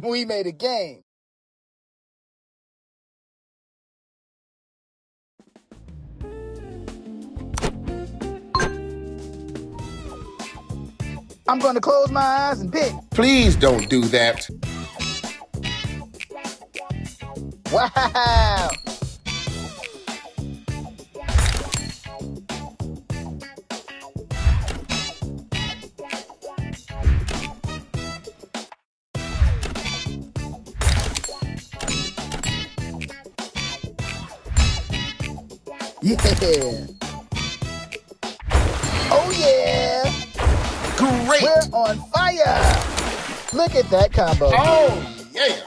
We made a game. I'm going to close my eyes and pick. Please don't do that. Wow! Yeah! Oh yeah! Great! We're on fire! Look at that combo. Oh, yeah!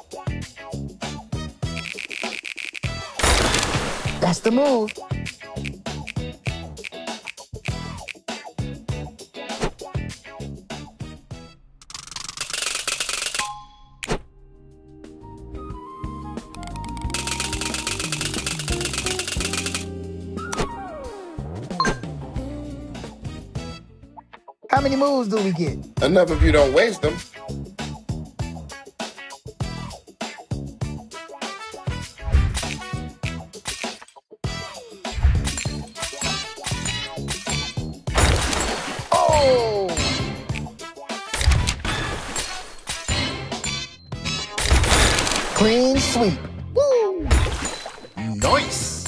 That's the move. How many moves do we get? Enough if you don't waste them. Oh! Clean sweep. Woo! Nice!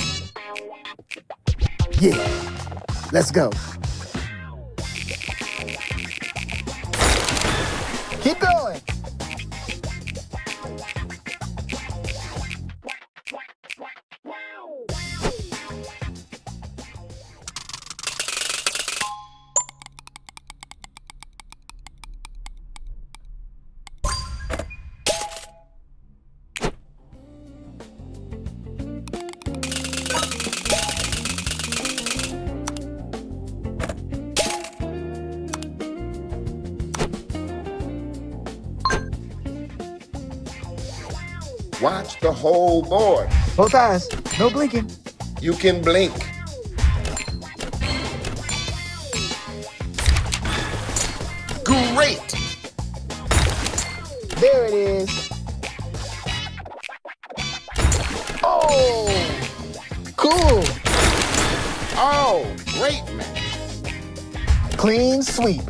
Yeah. Let's go. Keep going. Watch the whole board. Both eyes. No blinking. You can blink. Great! There it is. Oh! Cool. Oh, great match. Clean sweep.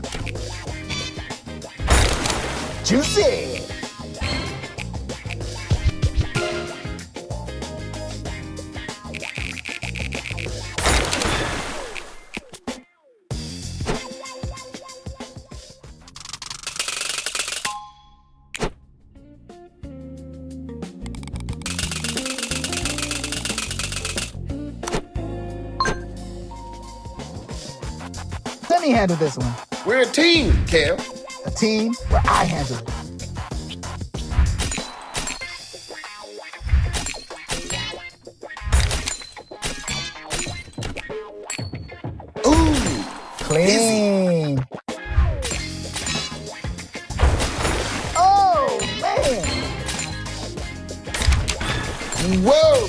Juicy. Let me handle this one. We're a team, Kev. A team where I handle it. Ooh! Clean. Oh, man. Whoa!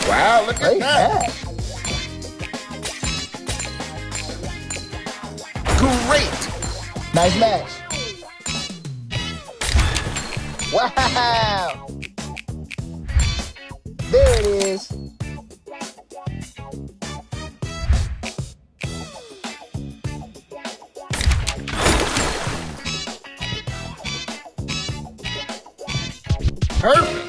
Wow, look at Great that. match. Great! Nice match. Wow. There it is. Perfect!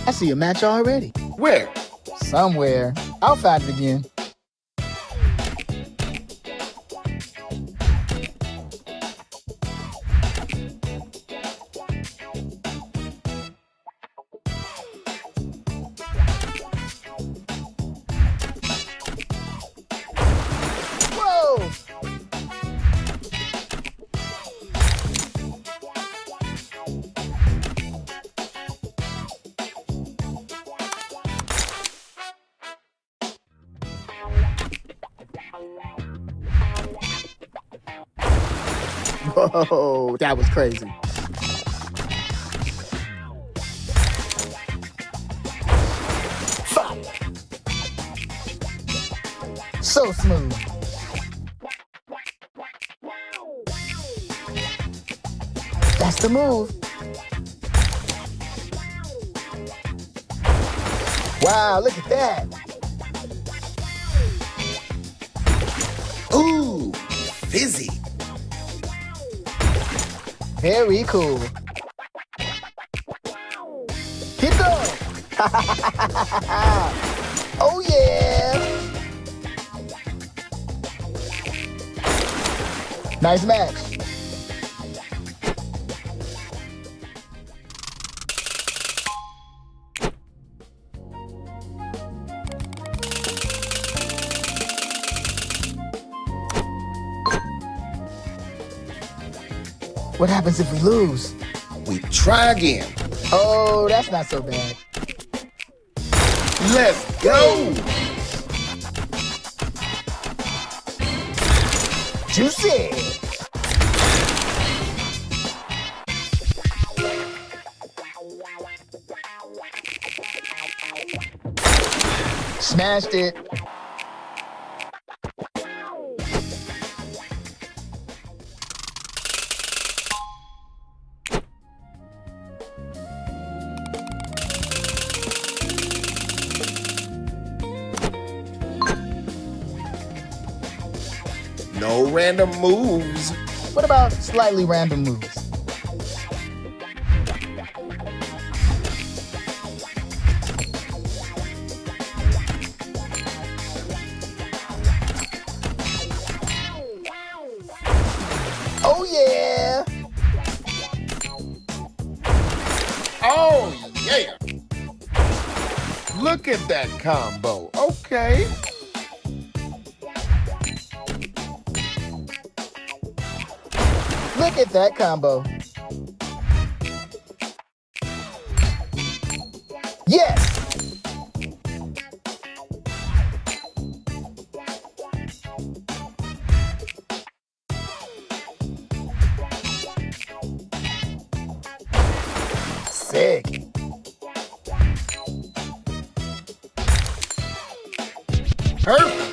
I see a match already. Where? Somewhere. I'll find it again. Whoa! Whoa, that was crazy. Fuck. So smooth. That's the move. Wow, look at that. Ooh, fizzy. Very cool. Keep going. Oh, yeah. Nice match. What happens if we lose? We try again. Oh, that's not so bad. Let's go. Juicy. Smashed it. No random moves. What about slightly random moves? Oh, yeah. Oh, yeah. Look at that combo. Okay. Look at that combo. Yes. Sick. Perfect.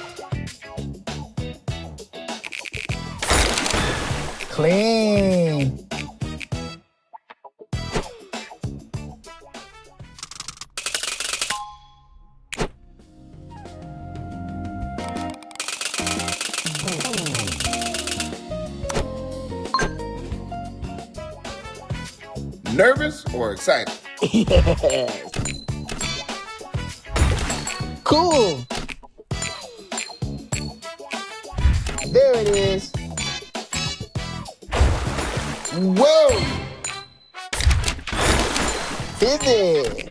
Clean. Nervous or excited? Yes. Cool. There it is. Whoa. Fizzy.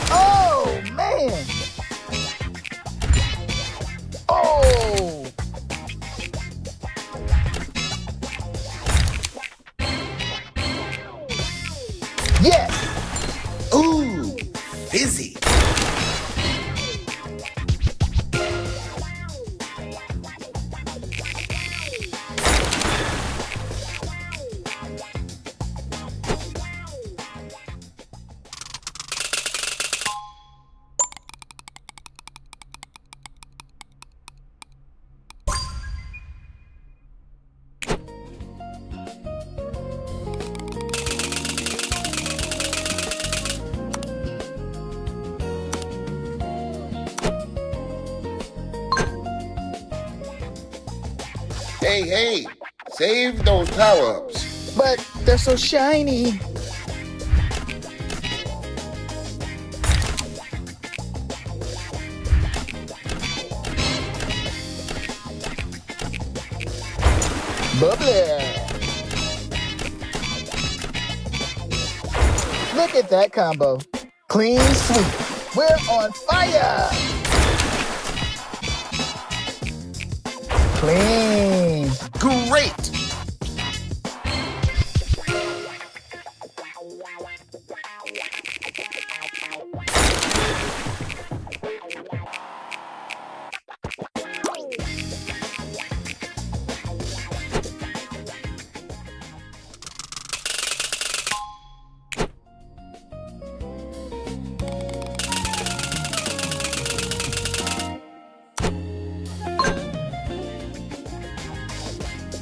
Oh, man. Oh. Yes. Ooh, fizzy. Hey, save those power-ups. But they're so shiny. Bubbly. Look at that combo. Clean sweep. We're on fire. Clean. Great.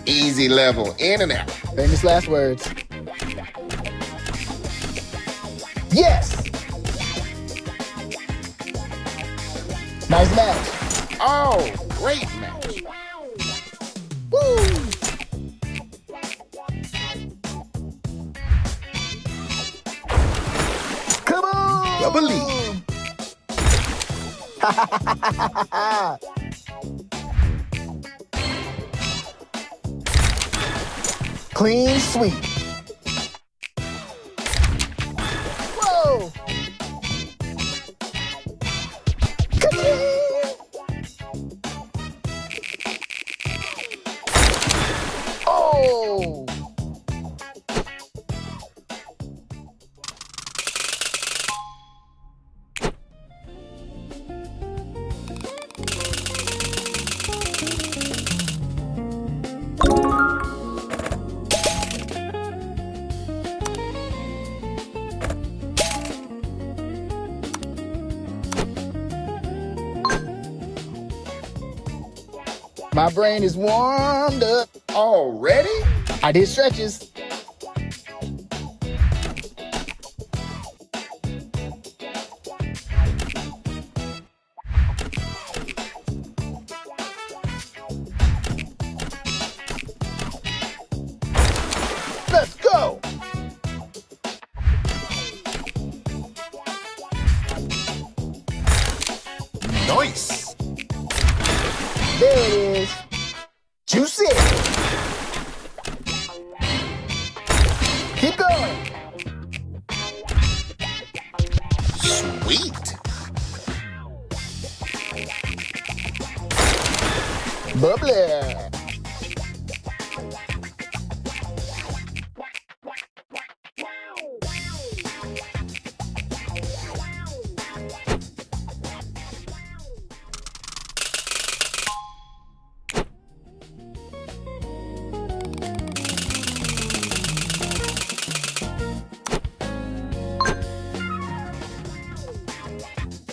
Easy level, in and out. Famous last words. Yes! Nice match. Oh, great match. Woo! Come on! Bubbly. Clean sweep. Whoa! Ka-ching! Oh! My brain is warmed up. Already? I did stretches. Let's go. Nice. There it is. Juicy. Keep going. Sweet. Bubbly.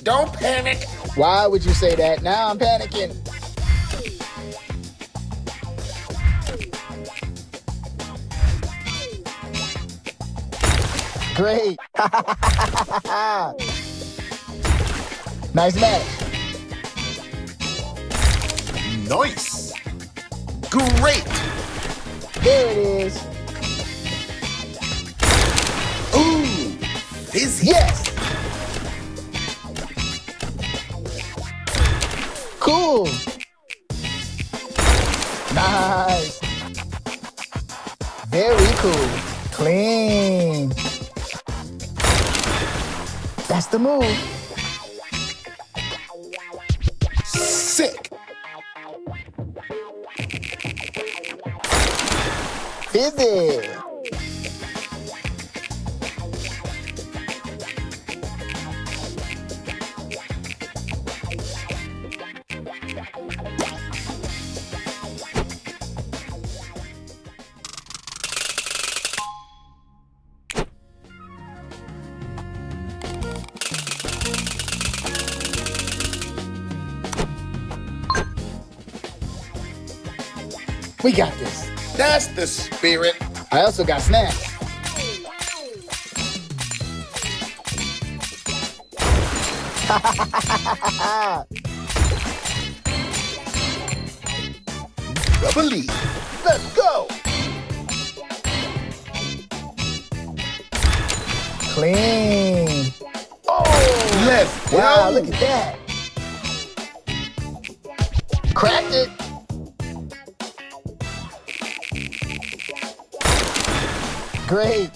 Don't panic. Why would you say that? Now I'm panicking. Great. Nice match. Nice. Great. There it is. Ooh, fizzy. Yes. Cool. Nice. Very cool. Clean. That's the move. Sick. Fizzy. We got this. That's the spirit. I also got snacks. Bubbly. Let's go. Clean. Oh, Let's wow, go. look at that. Cracked it. Great.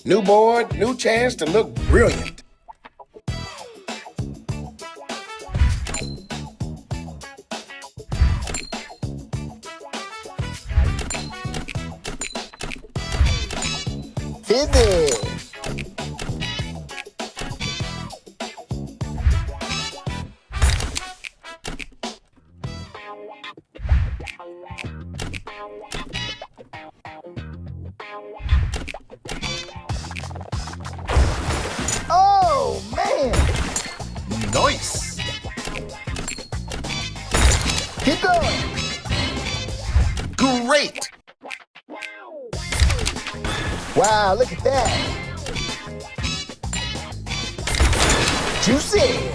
New board, new chance to look brilliant. Fizzy. Oh, man. Nice. Keep going. Great. Wow, look at that. Juicy.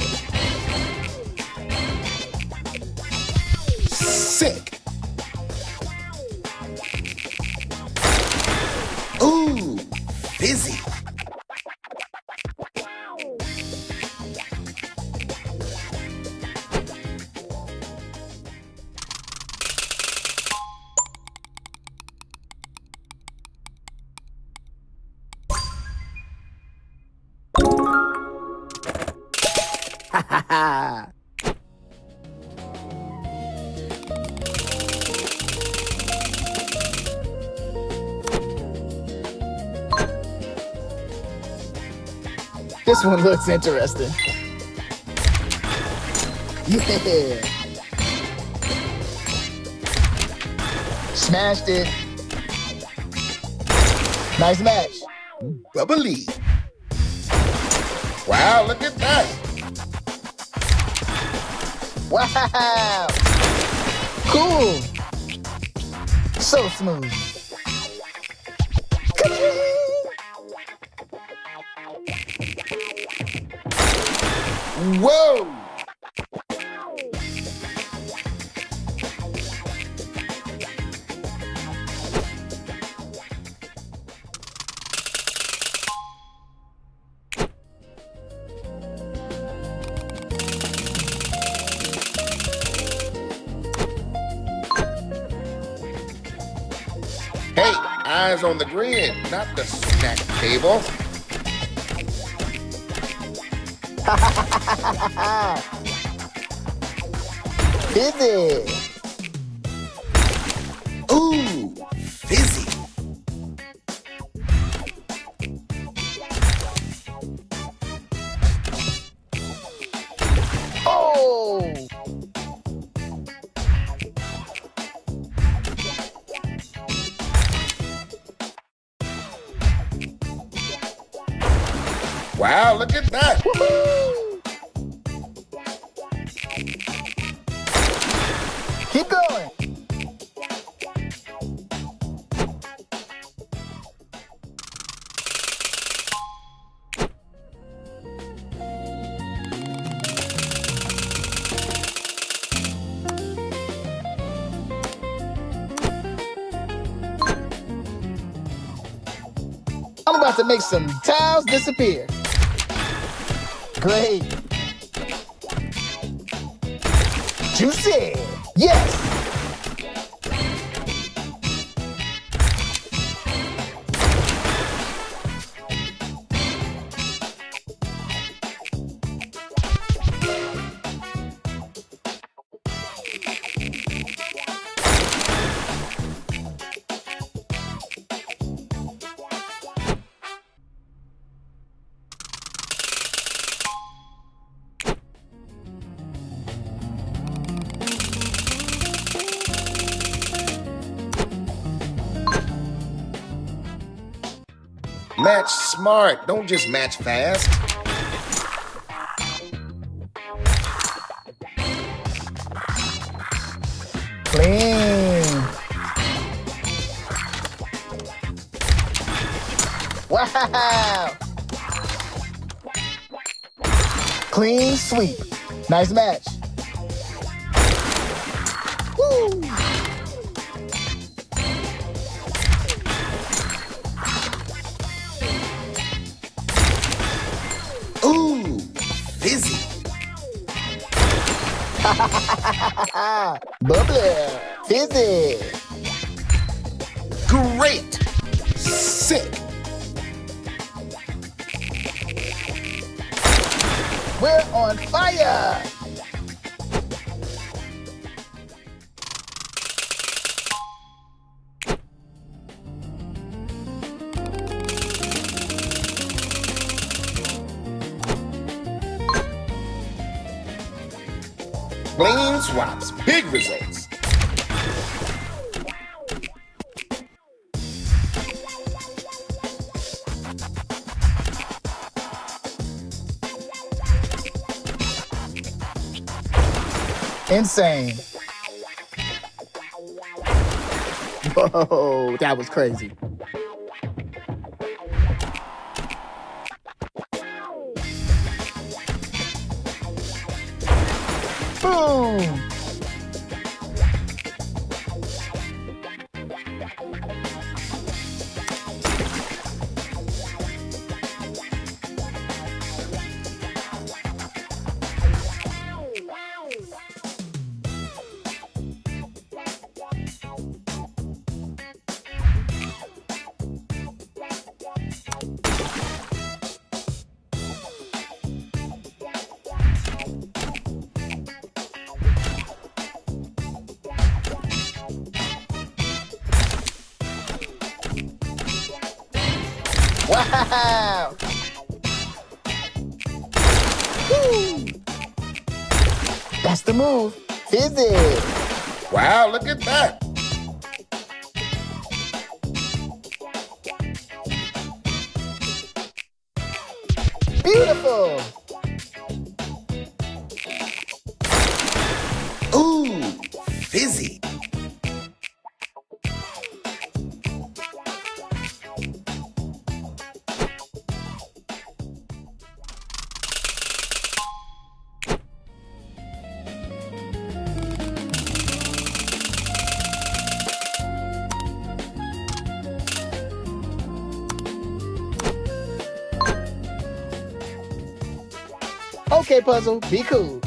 Sick. Ooh, fizzy. Ha ha ha. This one looks interesting. Yeah. Smashed it. Nice match. Bubbly. Wow, look at that. Wow. Cool. So smooth. Whoa. Hey, eyes on the grid, not the snack table. Fizzy. Ooh, fizzy. Oh. Wow, look at that. Woohoo. Keep going. I'm about to make some tiles disappear. Great. Juicy. Yes. Match smart, don't just match fast. Clean. Wow. Clean sweep. Nice match. Woo. Ooh, fizzy. Bubbly. Fizzy. Great. Sick. We're on fire. Clean swaps, big results. Insane. Whoa, that was crazy. Boom! Wow! Woo! That's the move. Fizzy. Wow, look at that. Beautiful. Ooh, fizzy. Okay, puzzle, be cool.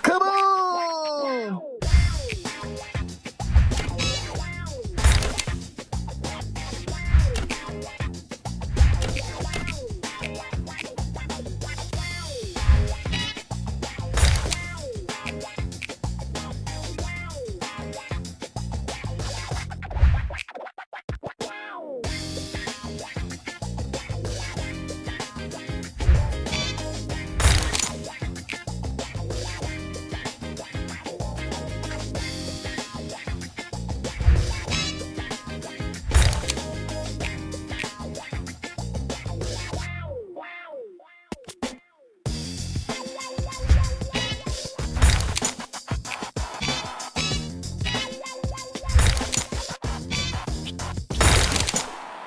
Come on!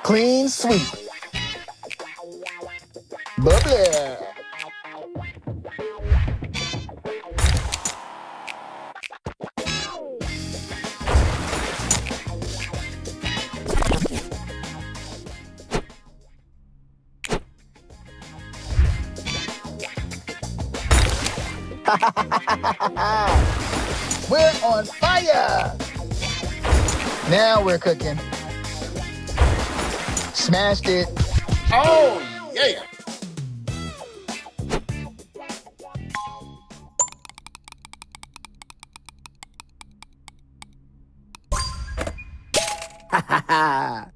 Clean sweep. Bubbly. We're on fire. Now we're cooking. Smashed it. Oh, yeah. Ha ha ha.